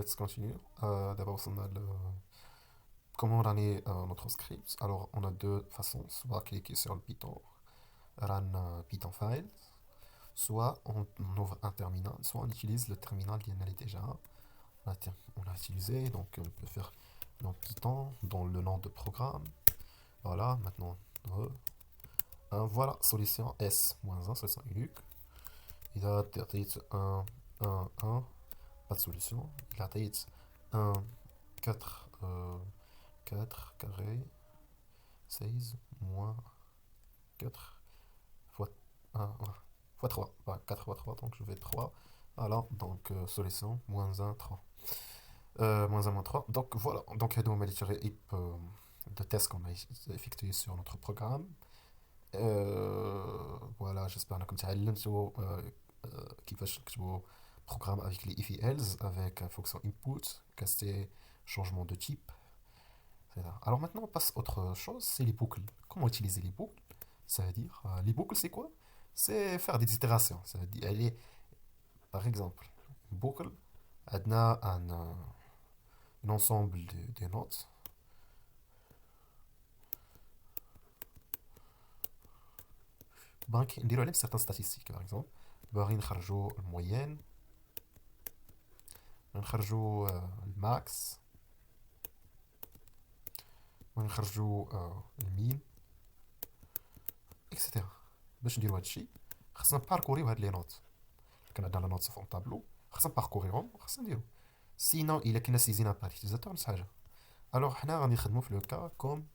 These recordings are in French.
let's continue. D'abord, on a comment runner notre script. Alors, on a deux façons. Soit cliquer sur le Python, run Python file, soit on ouvre un terminal, soit on utilise le terminal qui est déjà. On a utilisé, donc on peut faire dans Python, dans le nom de programme. Voilà, maintenant, voilà, solution S-1, solution unique. Il a été 1, 1, 1, pas de solution. Il a été 1, 4, 4 carré, 16, moins 4 fois 1, fois 3. Voilà, 4 fois 3, donc je vais 3. Voilà, donc solution, moins 1, 3. Moins 1, moins 3. Donc voilà, donc on va de tests qu'on a effectué sur notre programme. Voilà, j'espère que vous كيفاش نكتبوا programme avec les if et else, avec la fonction input, caster changement de type. Alors maintenant, on passe à autre chose, c'est les boucles. Comment utiliser les boucles? Ça veut dire, les boucles, c'est quoi? C'est faire des itérations. Ça veut dire, aller, par exemple, une boucle, on a un ensemble de notes. Donc, on certaines statistiques, par exemple. On نخرجوا المويenne, نخرجوا الماكس, ونخرجوا المين, اكسيتيرا. باش نديرو هادشي خصنا نباركوريو هاد لي نوت. كان عندنا لا نوت في الطابلو خصنا نباركوريهم وخصنا نديرو. سينو الا كنا سيزينا با ليتيزاتور نفس حاجه. الوغ حنا غادي نخدمو في لو كا كوم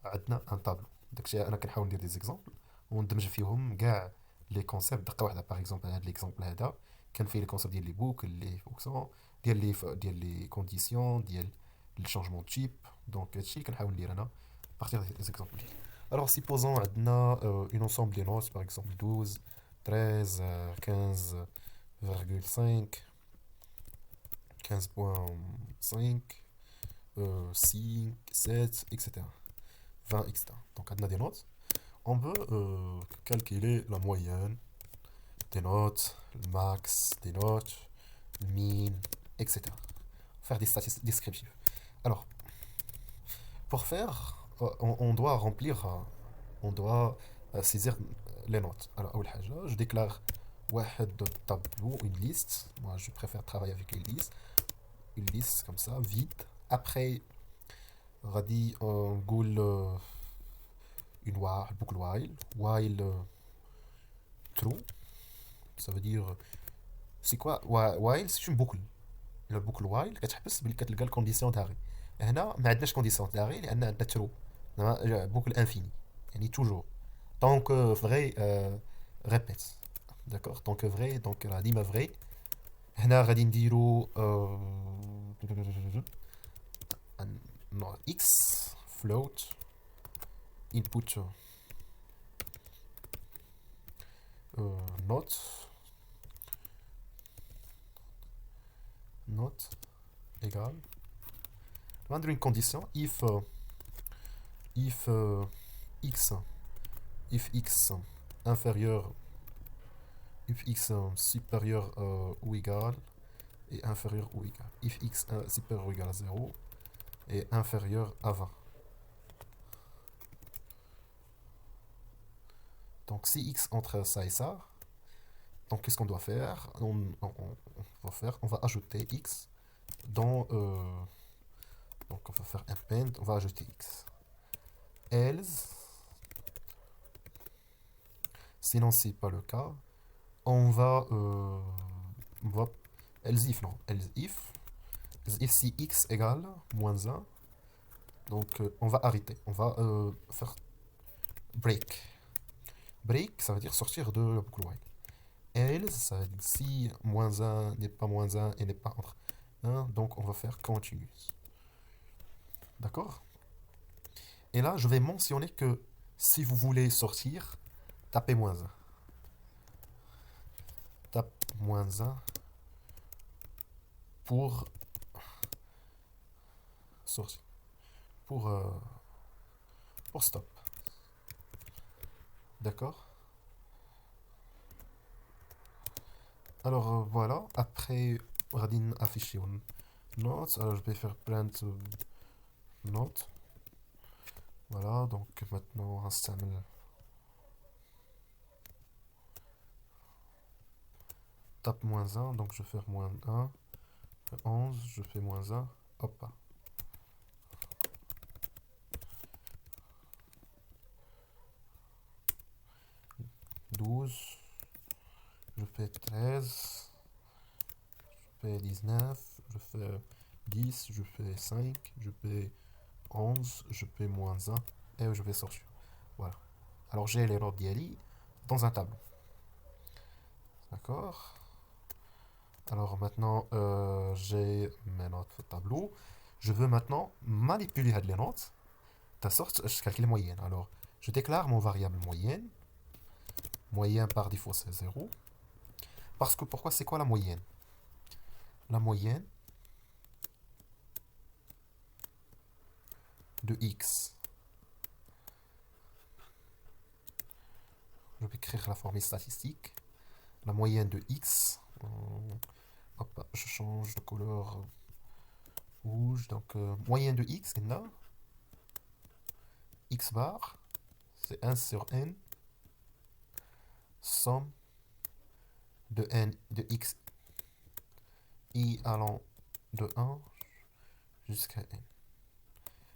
عندنا ان طابلو. داكشي انا كنحاول ندير دي زيكزامبل وندمج فيهم كاع لي كونسيبت. دقه واحده باغ اكزومبل هاد ليكزومبل هذا كان فيه لي كونسيبت ديال لي بوكل لي فونكسيون ديال لي كونديسيون ديال لي شونجمون تيب. دونك هادشي اللي كنحاول ندير انا بارتير دي زيكزامبل ديالي. Alors, supposons maintenant un ensemble de notes, par exemple 12, 13, 15,5, 15,5, 6, 7, etc. 20, etc. Donc, on a des notes. On peut calculer la moyenne des notes, le max des notes, le min, etc. Faire des statistiques descriptives. Alors, pour faire, on doit remplir, on doit saisir les notes. Alors, je déclare واحد tableau, une liste. Moi, je préfère travailler avec les listes. Une liste comme ça, vide. Après, on goule une while, boucle while true. Ça veut dire, c'est quoi while? C'est une boucle. La boucle while كتحبس باللي كتلقى الكونديسيون تاعي. هنا ما عندناش كونديسيون تاعي لان عندنا ترو. بوكل انفيني يعني توجور. tant que vrai répète. D'accord, tant que vrai, donc راه ديما vrai. هنا غادي نديرو x float input not égal. On va dire une condition if x inférieur if x supérieur ou égal et inférieur ou égal. If x supérieur ou égal à 0 et inférieur à 20. Donc si x entre ça et ça, donc qu'est-ce qu'on doit faire? On va ajouter x dans donc on va faire append, on va ajouter x. Else, sinon c'est pas le cas, on va else if non, else if si x égale moins 1, donc on va arrêter, on va faire break. Break, ça veut dire sortir de la boucle while. Else, ça veut dire si moins 1 n'est pas moins 1 et n'est pas entre 1, donc on va faire continuous. D'accord? Et là, je vais mentionner que si vous voulez sortir, tapez moins 1. Tape moins 1 pour sortir. Pour stop. D'accord? Alors voilà, après غادي نافيشيو notes. Alors je vais faire print note. Voilà, donc maintenant on s'amène tape -1, donc je vais faire -1, 11, je fais -1, hop, 12, je fais 13, je fais 19, je fais 10, je fais 5, je fais 11, je fais -1 et je vais sortir. Voilà. Alors j'ai les notes d'Yali dans un tableau. D'accord. Alors maintenant, j'ai mes notes au tableau. Je veux maintenant manipuler les notes de sorte que je calcule les moyennes. Alors, je déclare mon variable moyenne. Moyenne par défaut, c'est 0. Parce que pourquoi c'est quoi la moyenne? La moyenne de x. Je vais écrire la formule statistique. La moyenne de x. Hop, je change de couleur rouge. Donc, moyenne de x, x bar, c'est 1 sur n, somme de n de x i allant de 1 jusqu'à n.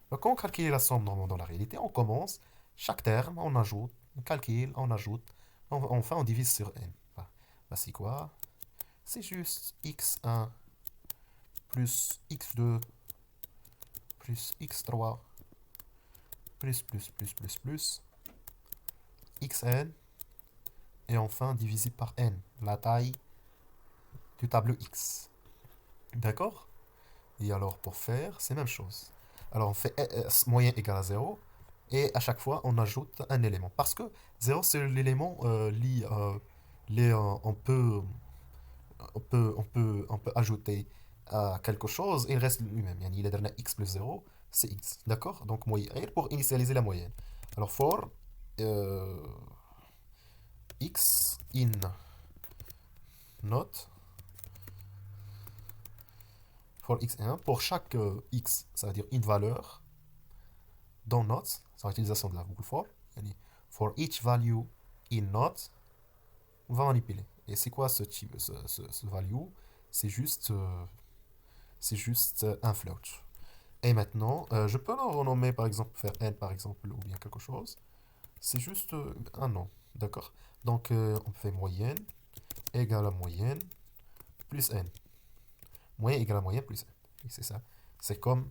Donc, quand on calcule la somme dans la réalité, on commence, chaque terme, on ajoute, on calcule, on ajoute, enfin on divise sur n. Bah, c'est quoi? C'est juste x1 plus x2 plus x3 plus xn et enfin divisé par n, la taille du tableau x. D'accord? Et alors pour faire, c'est la même chose. Alors on fait moyen égal à 0 et à chaque fois on ajoute un élément. Parce que 0 c'est l'élément on peut ajouter à quelque chose, il reste lui-même. Il est donné x plus 0, c'est x. D'accord? Donc moyenne pour initialiser la moyenne. Alors for euh, x in note for x1 pour chaque x, ça veut dire une valeur dans notes, c'est l'utilisation de la boucle for. For each value in note, on va manipuler. Et c'est quoi ce value? C'est juste, un float. Et maintenant, je peux le renommer par exemple, faire n par exemple, ou bien quelque chose. C'est juste un nom, d'accord? Donc on fait moyenne égale à moyenne plus n. Moyenne égale à moyenne plus n. Et c'est ça. C'est comme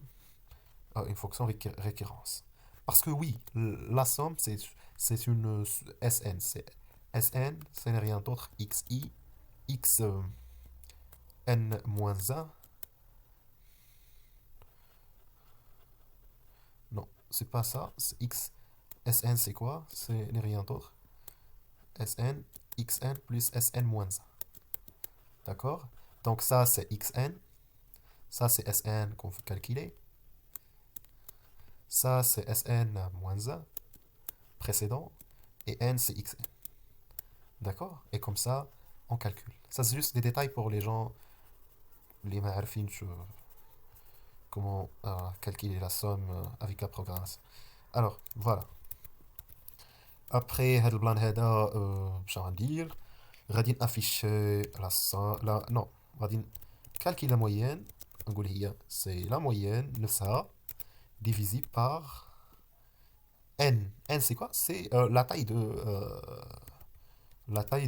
une fonction récurrence. Parce que oui, la somme, c'est une Sn. Sn, ce n'est rien d'autre. Xi, x n moins 1. Non, c'est pas ça. C'est x. Sn, c'est quoi? Ce n'est rien d'autre. Sn, xn plus Sn moins 1. D'accord? Donc ça, c'est xn. Ça, c'est Sn qu'on veut calculer. Ça, c'est Sn moins 1 précédent. Et n, c'est xn. D'accord? Et comme ça, on calcule. Ça, c'est juste des détails pour les gens, les maarfin, comment calculer la somme avec la programmation. Alors, voilà. Après, هذا البلان هذا باش غندير غادي نافيشي لا نو غادي calculer la moyenne. نقول هي c'est la moyenne نفسها divisé par n. N c'est quoi? C'est la taille de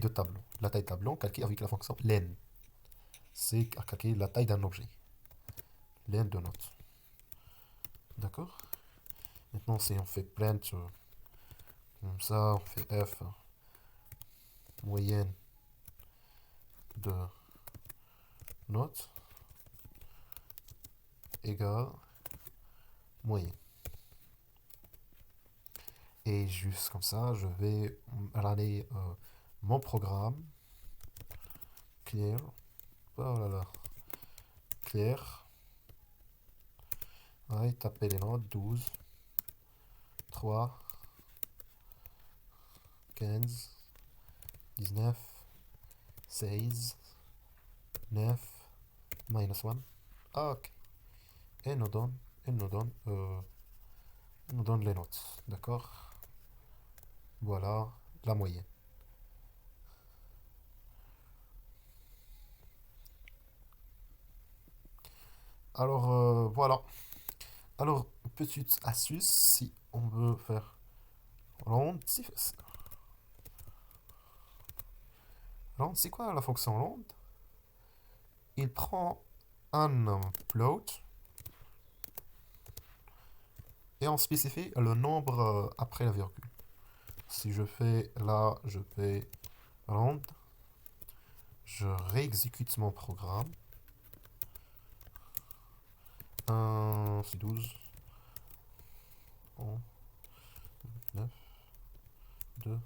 tableau. La taille de tableau calculée avec la fonction len. C'est calculer la taille d'un objet. Len de note. D'accord? Maintenant, si on fait print comme ça, on fait f moyenne de note égale moyenne. Et juste comme ça, je vais runner mon programme. Clear. Oh là là. Clear. Ouais, taper les notes. 12, 3, 15, 19, 16, 9, minus 1. Ah, ok. Et nous donne, et nous donne, nous donne les notes. D'accord? Voilà la moyenne. Alors, voilà. Alors, petite astuce, si on veut faire ronde, ronde, c'est quoi la fonction ronde? Il prend un float et on spécifie le nombre après la virgule. Si je fais là, je fais ronde, je réexécute mon programme. C'est 12, 9, 2,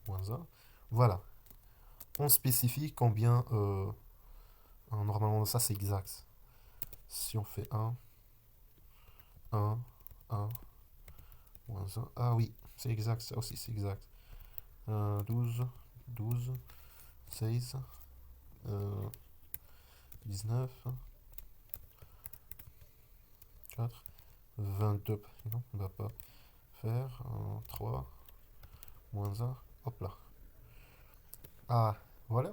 moins 1. Voilà. On spécifie combien. Normalement, ça c'est exact. Si on fait 1, 1, 1, moins 1. Ah oui, c'est exact. Ça aussi c'est exact. 12, 12, 16, 19, 4, 22. Non, on ne va pas faire. 3, moins 1. Hop là. Ah, voilà.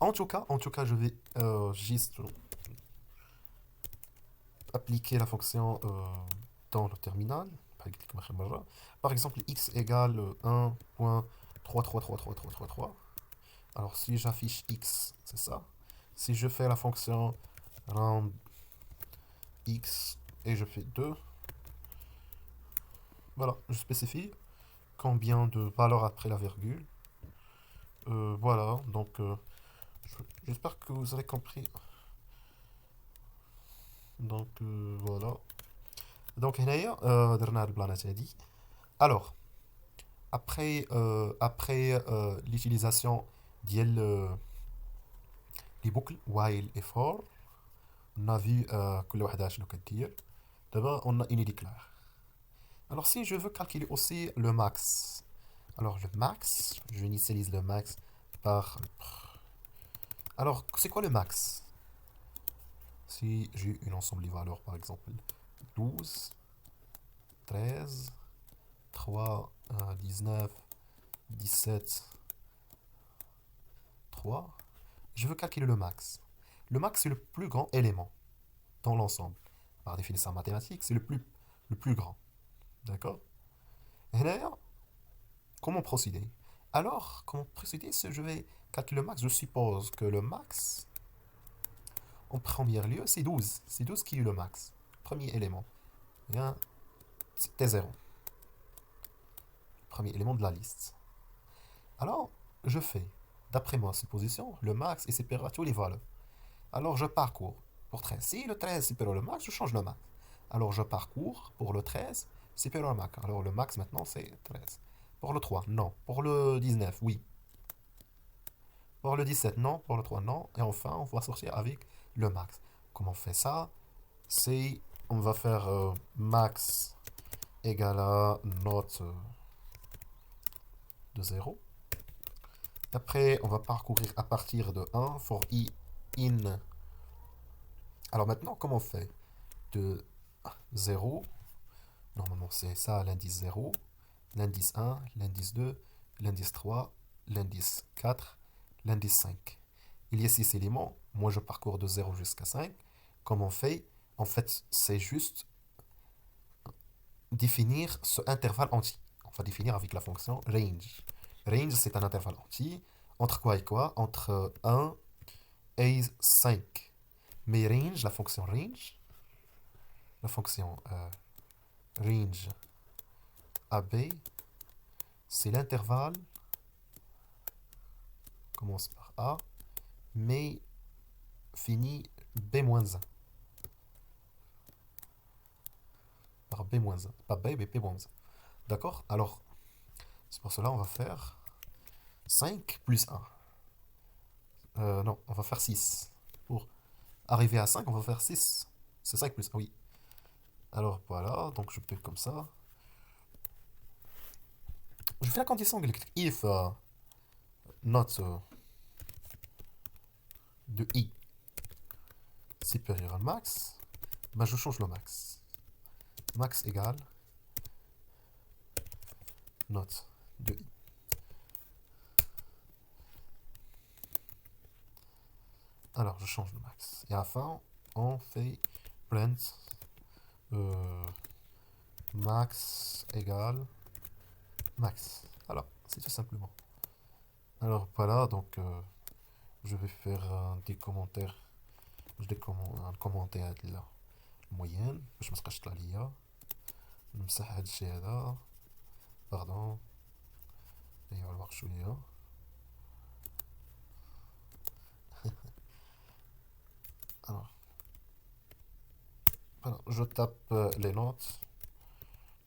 En tout cas, je vais juste appliquer la fonction dans le terminal. Par exemple, x égale 1.333333. Alors, si j'affiche x, c'est ça. Si je fais la fonction round x et je fais 2, voilà, je spécifie combien de valeurs après la virgule. Voilà, donc j'espère que vous avez compris. Donc voilà. Donc هنايا درنا هاد البلانات هادي. Alors, après l'utilisation ديال les boucles while et for, on a vu كل وحدة شنو كدير. D'abord, on a une déclare. Alors, si je veux calculer aussi le max, alors le max, je initialise le max par. Alors, c'est quoi le max? Si j'ai un ensemble de valeurs, par exemple 12, 13, 3, 19, 17, 3, je veux calculer le max. Le max, c'est le plus grand élément dans l'ensemble. Par définition mathématique, c'est le plus grand. D'accord? Et là, comment procéder? Alors, comment procéder si je vais calculer le max? Je suppose que le max, en premier lieu, c'est 12. C'est 12 qui est le max. Premier élément. Bien, c'était 0. Premier élément de la liste. Alors, je fais, d'après ma supposition, le max est supérieur à tous les valeurs. Alors, je parcours pour 13. Si le 13 est supérieur au max, je change le max. Alors, je parcours pour le 13 supérieur au max. Alors, le max maintenant, c'est 13. Pour le 3, non. Pour le 19, oui. Pour le 17, non. Pour le 3, non. Et enfin, on va sortir avec le max. Comment on fait ça? C'est, on va faire max égale à note de 0. Après, on va parcourir à partir de 1 for i in. Alors maintenant, comment on fait? De 0, normalement c'est ça l'indice 0, l'indice 1, l'indice 2, l'indice 3, l'indice 4, l'indice 5. Il y a 6 éléments, moi je parcours de 0 jusqu'à 5. Comment on fait? En fait, c'est juste définir ce intervalle entier. On va définir avec la fonction range. Range, c'est un intervalle entier. Entre quoi et quoi? Entre 1 et 5. Mais range, la fonction range AB, c'est l'intervalle, commence par A, mais finit B-1. Par B-1. Pas B, mais B-1. D'accord? Alors, c'est pour cela on va faire 5 plus 1. Non, on va faire 6. Pour arriver à 5, on va faire 6. C'est 5 plus 1, oui. Alors voilà, donc je peux comme ça. Je fais la condition if not de i supérieur au max, ben je change le max. Max égale note de i. Alors, je change le max. Et à la fin, on fait print max égale max. Voilà, c'est tout simplement. Alors voilà, donc je vais faire des commentaires. Je vais un commentaire de la moyenne باش ما تبقاش تطلع ليا. نمسح هاد الشيء هذا. باردون. ايوا الوقت شويه. Alors, voilà, je tape les notes.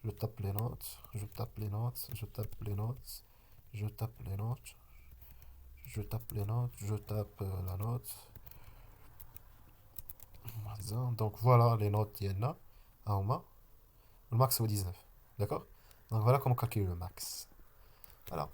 Je tape les notes. Je tape les notes. Je tape les notes. Je tape les notes. Je tape les notes. Je tape la note. Donc voilà les notes il y en a. En bas. Le max c'est 19. D'accord? Donc voilà comment calculer le max. Voilà.